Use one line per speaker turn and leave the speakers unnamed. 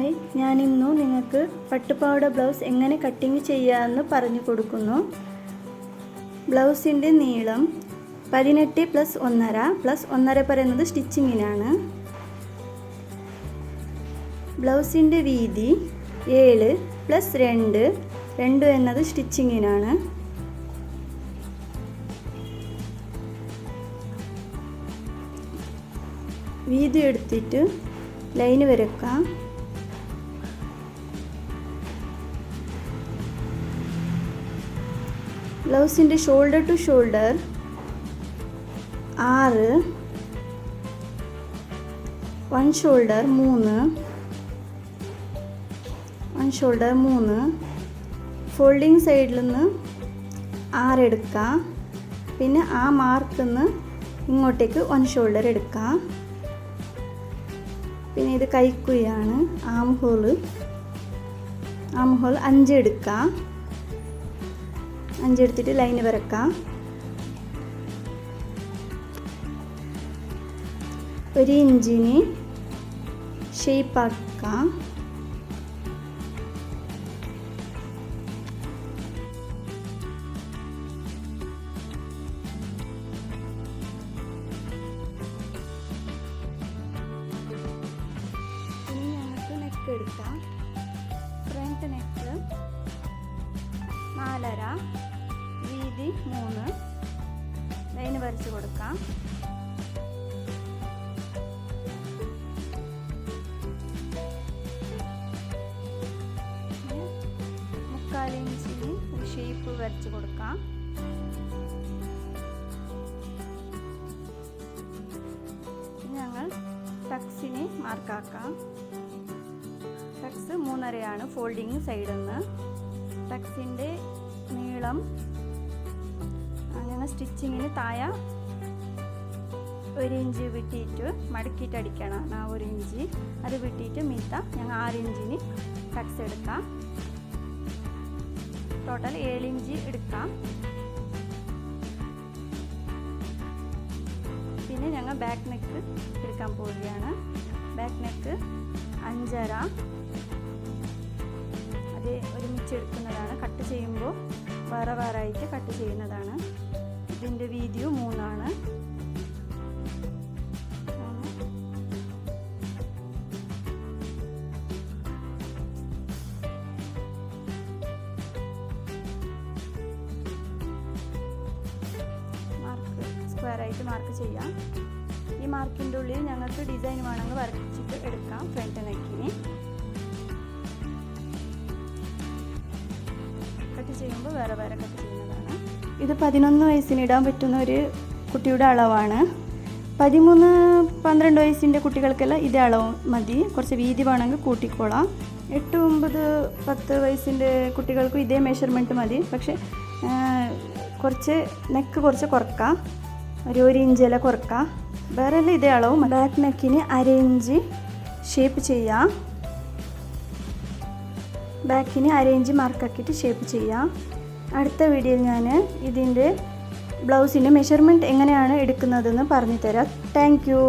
Hi, ഞാനിന്നു നിങ്ങൾക്ക് പട്ടുപാവാട blouse എങ്ങനെ cutting ചെയ്യാമെന്ന് പറഞ്ഞു കൊടുക്കുന്നു. ബ്ലൗസിൻ്റെ നീളം 18 + 1.5 + 1.5 പറയുന്നത് സ്റ്റിച്ചിങ്ങിനാണ്. ബ്ലൗസിൻ്റെ വീതി 7 + 2 എന്നത് സ്റ്റിച്ചിങ്ങിനാണ്. വീതി എടുത്തിട്ട് ലൈന് വരക്കാം. ബ്ലൗസിൻ്റെ shoulder to shoulder 6, 1 shoulder 3, folding സൈഡിൽ നിന്ന് 6 എടുക്കാം. പിന്നെ ആ മാർക്കിൽ നിന്ന് ഇങ്ങോട്ടേക്ക് 1 ഷോൾഡർ എടുക്കാം. പിന്നെ ഇത് കൈക്കുഴിയാണ്. ആം ഹോൾ 5 എടുക്കാം. 5 എടുത്തിട്ട് ലൈന് വരക്കാം. 1 ഇഞ്ചിന് ഷേപ്പാക്കാം. ഇനി ഞങ്ങൾക്ക് നെക്ക് എടുക്കാം. ഫ്രണ്ട് നെക്ക് 4.5, വീതി 3, ലൈന് വരച്ച് കൊടുക്കാം. മുക്കാൽ ഇഞ്ചിന് ഒരു ഷേപ്പ് വരച്ച് കൊടുക്കാം. ഞങ്ങൾ ടക്സിന് മാർക്കാക്കാം. ടക്സ് 3.5 ഫോൾഡിങ് സൈഡിൽ നിന്ന്. ടക്സിൻ്റെ നീളം ഞങ്ങൾ സ്റ്റിച്ചിങ്ങിന് താഴെ 1 ഇഞ്ച് വിട്ടിട്ട് മടക്കിയിട്ട് അടിക്കണം. 1 ഇഞ്ച് അത് വിട്ടിട്ട് മീത്ത ഞങ്ങൾ 6 ഇഞ്ചിന് ടക്സ് എടുക്കാം. ടോട്ടൽ 7 ഇഞ്ച് എടുക്കാം. പിന്നെ ഞങ്ങൾ ബാക്ക് നെക്ക് എടുക്കാൻ പോവുകയാണ്. ബാക്ക് നെക്ക് 5.5 അത് ഒരുമിച്ച് എടുക്കുന്നതാണ്. കട്ട് ചെയ്യുമ്പോൾ വേറെ ആയിട്ട് കട്ട് ചെയ്യുന്നതാണ്. ഇതിൻ്റെ വീതിയും 3 ആണ്. സ്ക്വയറായിട്ട് മാർക്ക് ചെയ്യാം. ഈ മാർക്കിൻ്റെ ഉള്ളിൽ ഞങ്ങൾക്ക് ഡിസൈൻ വേണമെങ്കിൽ വരച്ചിട്ട് എടുക്കാം. ഫ്രണ്ട് നെക്കിന് കട്ട് ചെയ്യുമ്പോൾ വേറെ കട്ട് ചെയ്യുന്നതാണ്. ഇത് 11 വയസ്സിന് ഇടാൻ പറ്റുന്ന ഒരു കുട്ടിയുടെ അളവാണ്. 13-12 വയസ്സിൻ്റെ കുട്ടികൾക്കെല്ലാം ഇതേ അളവ് മതി. കുറച്ച് വീതി വേണമെങ്കിൽ കൂട്ടിക്കോളാം. 8, 9, 10 വയസ്സിൻ്റെ കുട്ടികൾക്കും ഇതേ മെഷർമെൻറ്റ് മതി. പക്ഷേ കുറച്ച് നെക്ക് കുറച്ച് കുറക്കാം. ഒരു 1 ഇഞ്ചെല്ലാം കുറക്കാം. വേറെ എല്ലാം ഇതേ അളവും. ബാക്ക് നെക്കിന് 1/2 ഇഞ്ച് ഷേപ്പ് ചെയ്യാം. ബാക്കിന് 1/2 ഇഞ്ച് മാർക്കാക്കിയിട്ട് ഷേപ്പ് ചെയ്യാം. അടുത്ത വീഡിയോയിൽ ഞാൻ ഇതിൻ്റെ ബ്ലൗസിൻ്റെ മെഷർമെൻറ്റ് എങ്ങനെയാണ് എടുക്കുന്നതെന്ന് പറഞ്ഞു തരാം. Thank you.